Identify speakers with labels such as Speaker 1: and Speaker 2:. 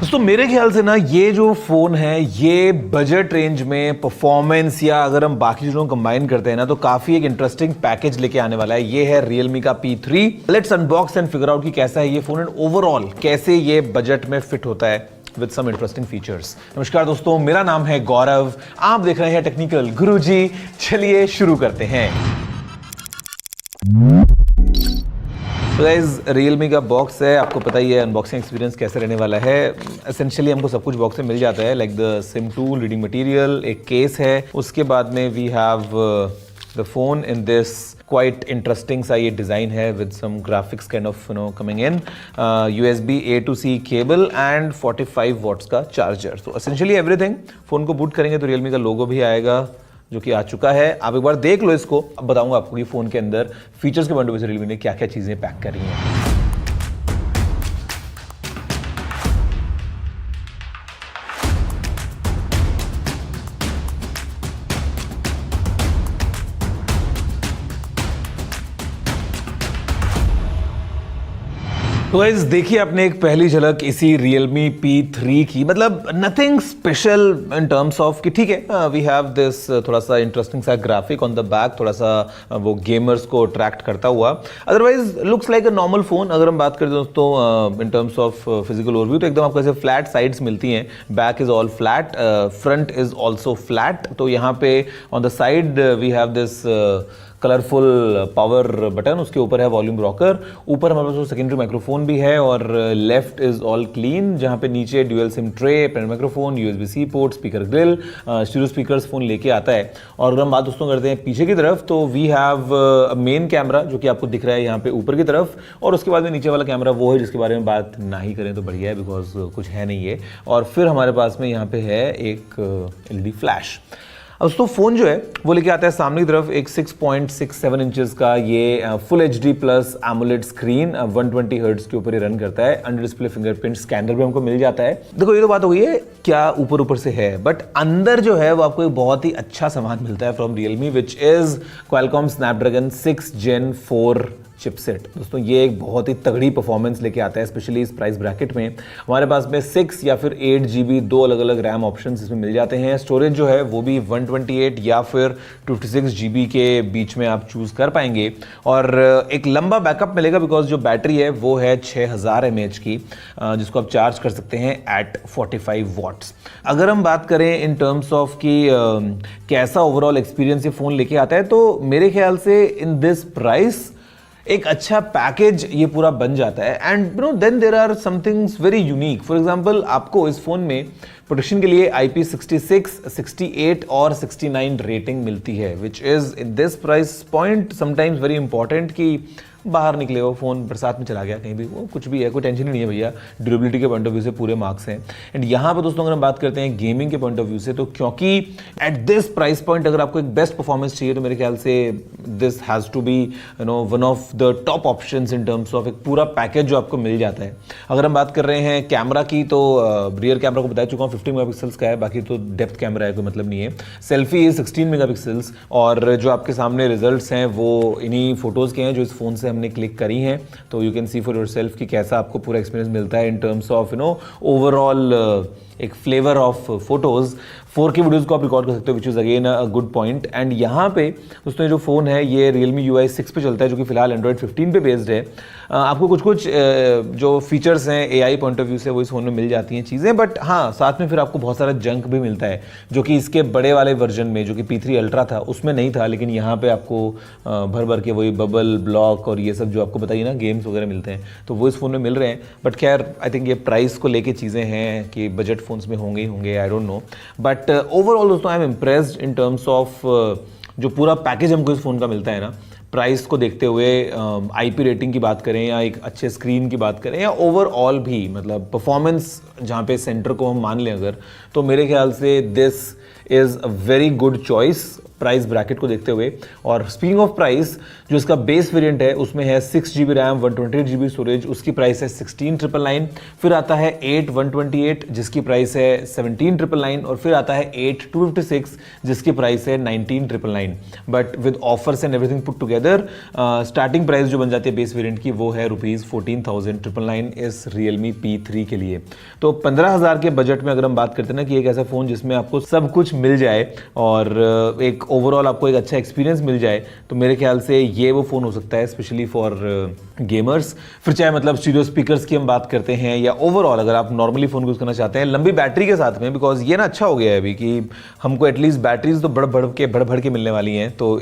Speaker 1: दोस्तों मेरे ख्याल से ना ये जो फोन है ये बजट रेंज में परफॉर्मेंस या अगर हम बाकी चीजों को कंबाइन करते हैं ना तो काफी एक इंटरेस्टिंग पैकेज लेके आने वाला है। ये है Realme का P3। Let's unbox and figure out कि कैसा है ये फोन एंड ओवरऑल कैसे ये बजट में फिट होता है विद सम इंटरेस्टिंग फीचर्स। नमस्कार दोस्तों, मेरा नाम है गौरव, आप देख रहे हैं टेक्निकल गुरुजी। चलिए शुरू करते हैं। तो गाइस Realme का बॉक्स है, आपको पता ही है अनबॉक्सिंग एक्सपीरियंस कैसे रहने वाला है। एसेंशियली हमको सब कुछ बॉक्स में मिल जाता है, like the SIM tool, reading material, एक केस है, उसके बाद में we have the phone in this quite interesting सा ये डिज़ाइन है with some graphics kind of coming in, USB A to C cable and 45 watts का चार्जर। तो एसेंशियली एवरीथिंग। फ़ोन को बूट करेंगे तो Realme का लोगो भी आएगा जो कि आ चुका है। आप एक बार देख लो इसको, अब बताऊंगा आपको कि फ़ोन के अंदर फीचर्स के पॉइंट ऑफ व्यू से Realme ने क्या क्या चीज़ें पैक करी हैं। तो गाइस देखिए आपने एक पहली झलक इसी Realme P3 की, मतलब nothing special in terms of कि ठीक है वी हैव दिस थोड़ा सा इंटरेस्टिंग सा ग्राफिक ऑन द बैक, थोड़ा सा वो गेमर्स को अट्रैक्ट करता हुआ। Otherwise looks like a normal phone. अगर हम बात करें दोस्तों in terms of physical overview तो एकदम आपको ऐसे फ्लैट साइड्स मिलती हैं। Back is all flat, front is also flat. तो यहाँ पे on the side we have this colourful power button, उसके ऊपर है वॉल्यूम रॉकर, ऊपर हमारे पास सेकेंडरी माइक्रोफोन भी है और लेफ्ट इज ऑल क्लीन, जहाँ पे नीचे dual SIM tray, pen microphone, USB-C port, speaker grille, stereo speakers phone लेके आता है। और अगर हम बात दोस्तों करते हैं पीछे की तरफ तो वी हैव मेन कैमरा जो कि आपको दिख रहा है यहाँ पे ऊपर की तरफ, और उसके बाद में नीचे वाला कैमरा वो है जिसके बारे में बात ना ही करें तो बढ़िया है बिकॉज कुछ है नहीं है। और फिर हमारे पास में यहाँ पे है एक LED फ्लैश। अब दोस्तों फ़ोन जो है वो लेके आता है सामने की तरफ एक 6.67 इंचेस का ये full HD plus AMOLED screen, 120 hertz के ऊपर ये रन करता है। अंडर डिस्प्ले फिंगरप्रिंट स्कैनर भी हमको मिल जाता है। देखो ये तो बात हो गई है क्या ऊपर ऊपर से है, बट अंदर जो है वो आपको एक बहुत ही अच्छा सामान मिलता है from Realme, which is Qualcomm Snapdragon 6 Gen 4 chipset. दोस्तों ये एक बहुत ही तगड़ी परफॉर्मेंस लेके आता है, स्पेशली इस प्राइस ब्रैकेट में। हमारे पास में 6 या फिर 8 GB दो अलग अलग रैम ऑप्शंस इसमें मिल जाते हैं। स्टोरेज जो है वो भी 128 या फिर 256 GB के बीच में आप चूज कर पाएंगे और एक लंबा बैकअप मिलेगा बिकॉज जो बैटरी है वो है 6000 mAh की, जिसको आप चार्ज कर सकते हैं एट 45 वॉट्स। अगर हम बात करें इन टर्म्स ऑफ कि कैसा ओवरऑल एक्सपीरियंस ये फोन लेके आता है तो मेरे ख्याल से इन दिस प्राइस एक अच्छा पैकेज ये पूरा बन जाता है। And then there are some things very unique. For example आपको इस फोन में प्रोटेक्शन के लिए IP66, 68 और 69 रेटिंग मिलती है, which is in this price point sometimes very important कि बाहर निकले हो फोन बरसात में चला गया कहीं भी, वो कुछ भी है, कोई टेंशन ही नहीं है भैया। ड्यूरेबिलिटी के पॉइंट ऑफ व्यू से पूरे मार्क्स हैं। एंड यहाँ पे दोस्तों अगर हम बात करते हैं गेमिंग के पॉइंट ऑफ व्यू से तो क्योंकि एट दिस प्राइस पॉइंट अगर आपको एक बेस्ट परफॉर्मेंस चाहिए तो मेरे ख्याल से this has to be one of the top options in terms of एक पूरा पैकेज जो आपको मिल जाता है। अगर हम बात कर रहे हैं कैमरा की तो रियर कैमरा को बता चुका हूँ 50 मेगापिक्सल्स का है, बाकी तो डेप्थ कैमरा है, कोई मतलब नहीं है। सेल्फी 16 मेगापिक्सल्स और जो आपके सामने रिजल्ट्स हैं वो इन्हीं फोटोज़ के हैं जो इस फोन से हमने क्लिक करी हैं। तो you can see for yourself कि कैसा आपको पूरा एक्सपीरियंस मिलता है इन टर्म्स ऑफ ओवरऑल एक flavour of photos. 4K videos को आप रिकॉर्ड कर सकते हो, which is again a good point. And यहाँ पे दोस्तों जो फ़ोन है ये Realme UI 6 पे चलता है जो कि फिलहाल Android 15 पे बेस्ड है। आपको कुछ कुछ जो फीचर्स हैं AI पॉइंट ऑफ व्यू से वो इस फ़ोन में मिल जाती हैं चीज़ें, बट हाँ साथ में फिर आपको बहुत सारा जंक भी मिलता है जो कि इसके बड़े वाले वर्जन में जो कि P3 Ultra था उसमें नहीं था, लेकिन यहाँ पे आपको भर भर के वही बबल ब्लॉक और ये सब जो आपको बताइए ना गेम्स वगैरह मिलते हैं तो वो इस फ़ोन में मिल रहे हैं। बट खैर आई थिंक ये प्राइस को लेके चीज़ें हैं कि बजट फ़ोन्स में होंगे ही होंगे, I don't know. But overall दोस्तों I am impressed in terms of जो पूरा पैकेज हमको इस फ़ोन का मिलता है ना, प्राइस को देखते हुए IP रेटिंग की बात करें या एक अच्छे स्क्रीन की बात करें या ओवरऑल भी मतलब परफॉर्मेंस जहाँ पे सेंटर को हम मान लें अगर, तो मेरे ख्याल से this is a very good choice price bracket को देखते हुए। और स्पीकिंग ऑफ प्राइस, जो इसका बेस वेरिएंट है उसमें है 6 GB रैम 128 GB स्टोरेज, उसकी प्राइस है 16,999। फिर आता है 8 128 जिसकी प्राइस है 17,999 और फिर आता है 8 256 जिसकी प्राइस है 19,999। But with offers and everything put together together starting price जो बन जाती है बेस वेरिएंट की वो है ₹14,999 इस Realme P3 के लिए। तो 15,000 के बजट में अगर हम बात करते हैं ना कि एक ऐसा फ़ोन जिसमें आपको सब कुछ मिल जाए और एक ओवरऑल आपको एक अच्छा एक्सपीरियंस मिल जाए, तो मेरे ख्याल से ये वो फ़ोन हो सकता है स्पेशली फॉर गेमर्स। फिर चाहे मतलब स्टीरियो स्पीकर्स की हम बात करते हैं या ओवरऑल अगर आप नॉर्मली फ़ोन यूज़ करना चाहते हैं लंबी बैटरी के साथ में, बिकॉज ये ना अच्छा हो गया है अभी कि हमको एटलीस्ट बैटरीज तो बढ़ बढ़ के मिलने वाली हैं। तो